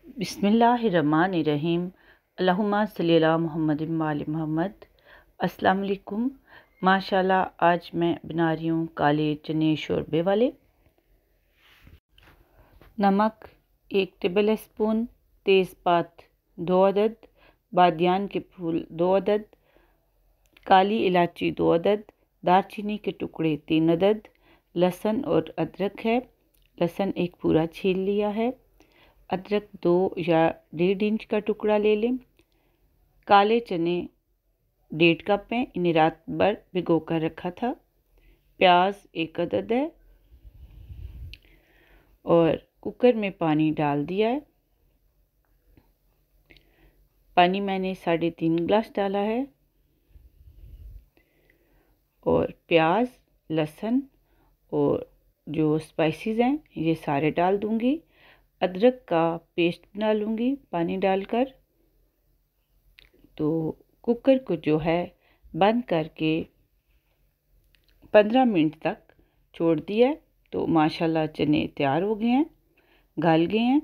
बिस्मिल्लाहिर्रहमानिर्रहीम। अल्लाहुम्मा सल्ली अला मुहम्मद व आले मुहम्मद। अस्सलाम वालेकुम। माशाल्लाह आज मैं बना रही हूँ काले चने शोरबे वाले। नमक 1 टेबल स्पून, तेज़पात 2 अदद, बादियान के फूल 2 अदद, काली इलायची 2 अदद, दालचीनी के टुकड़े 3 अदद, लहसुन और अदरक है। लहसुन एक पूरा छील लिया है। अदरक 2 या 1.5 इंच का टुकड़ा ले लें। काले चने 1.5 कप हैं, इन्हें रात भर भिगो कर रखा था। प्याज 1 अदद है और कुकर में पानी डाल दिया है। पानी मैंने 3.5 गिलास डाला है और प्याज, लहसुन और जो स्पाइसेस हैं ये सारे डाल दूंगी। अदरक का पेस्ट बना लूँगी पानी डालकर। तो कुकर को जो है बंद करके 15 मिनट तक छोड़ दिया। तो माशाल्लाह चने तैयार हो गए हैं, गल गए हैं।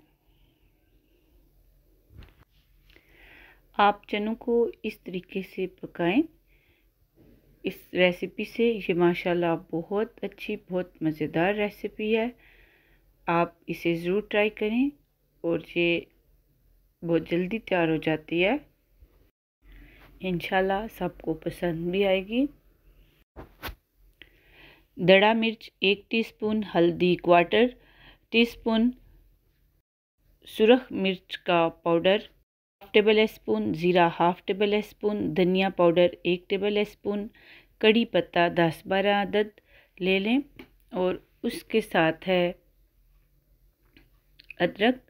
आप चनों को इस तरीके से पकाएं। इस रेसिपी से ये माशाल्लाह बहुत अच्छी, बहुत मज़ेदार रेसिपी है। आप इसे ज़रूर ट्राई करें और ये बहुत जल्दी तैयार हो जाती है। इंशाल्लाह सबको पसंद भी आएगी। दड़ा मिर्च 1 टीस्पून, हल्दी 1/4 टीस्पून, सुरख मिर्च का पाउडर 1 टेबल स्पून, ज़ीरा 1/2 टेबल स्पून, धनिया पाउडर 1 टेबल स्पून, कड़ी पत्ता 10-12 अदद ले लें और उसके साथ है अदरक।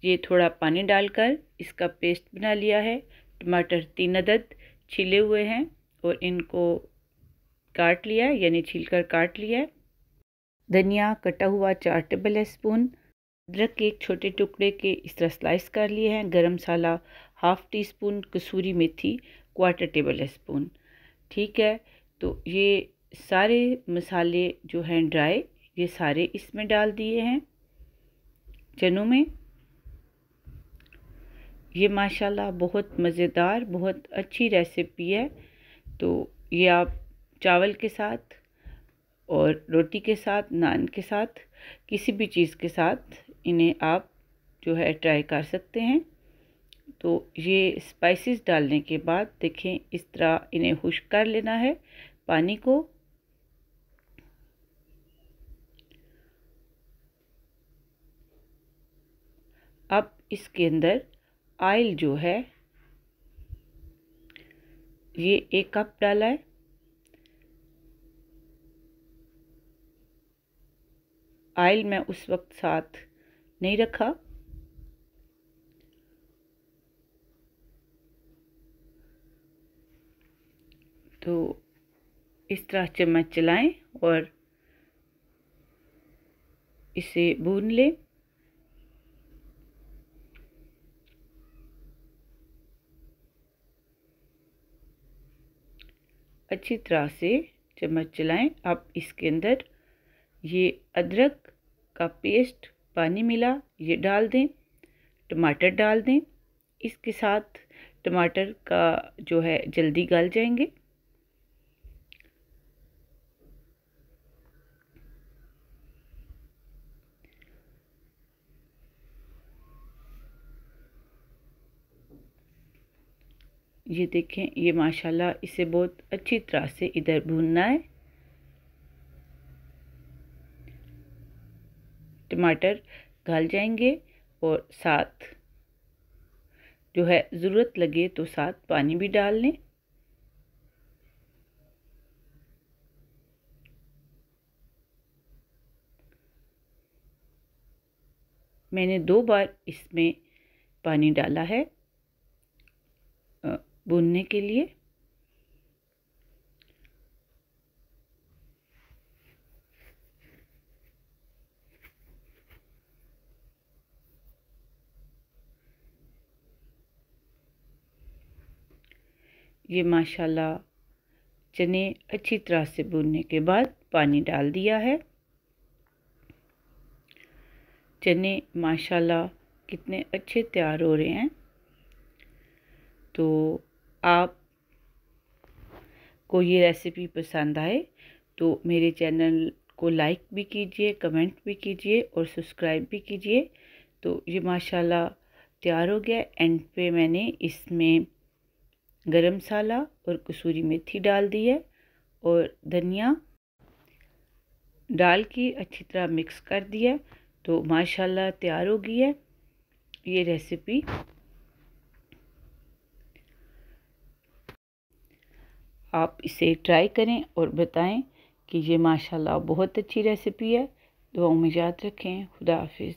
ये थोड़ा पानी डालकर इसका पेस्ट बना लिया है। टमाटर 3 अदद छिले हुए हैं और इनको काट लिया है, यानी छीलकर काट लिया है। धनिया कटा हुआ 4 टेबल स्पून, अदरक के एक छोटे टुकड़े के इस तरह स्लाइस कर लिए हैं। गरम मसाला 1/2 टीस्पून, कसूरी मेथी 1/4 टेबल स्पून। ठीक है, तो ये सारे मसाले जो हैं ड्राई, ये सारे इसमें डाल दिए हैं चनों में। ये माशाल्लाह बहुत मज़ेदार, बहुत अच्छी रेसिपी है। तो ये आप चावल के साथ और रोटी के साथ, नान के साथ, किसी भी चीज़ के साथ इन्हें आप जो है ट्राई कर सकते हैं। तो ये स्पाइसेस डालने के बाद देखें इस तरह इन्हें खुश्क कर लेना है पानी को। अब इसके अंदर ऑयल जो है ये 1 कप डाला है। ऑयल मैं उस वक्त साथ नहीं रखा। तो इस तरह चम्मच चलाएं और इसे भून लें। अच्छी तरह से चम्मच चलाएं। अब इसके अंदर ये अदरक का पेस्ट पानी मिला ये डाल दें, टमाटर डाल दें। इसके साथ टमाटर का जो है जल्दी गल जाएंगे। ये देखें, ये माशाल्लाह इसे बहुत अच्छी तरह से इधर भूनना है। टमाटर गल जाएंगे और साथ जो है ज़रूरत लगे तो साथ पानी भी डाल लें। मैंने 2 बार इसमें पानी डाला है भूनने के लिए। ये माशाल्लाह चने अच्छी तरह से भूनने के बाद पानी डाल दिया है। चने माशाल्लाह कितने अच्छे तैयार हो रहे हैं। तो आप को ये रेसिपी पसंद आए तो मेरे चैनल को लाइक भी कीजिए, कमेंट भी कीजिए और सब्सक्राइब भी कीजिए। तो ये माशाल्लाह तैयार हो गया। एंड पे मैंने इसमें गरम मसाला और कसूरी मेथी डाल दी है और धनिया डाल के अच्छी तरह मिक्स कर दिया। तो माशाल्लाह तैयार हो गई है ये रेसिपी। आप इसे ट्राई करें और बताएं कि ये माशाल्लाह बहुत अच्छी रेसिपी है। दुआओं में याद रखें। खुदा हाफिज़।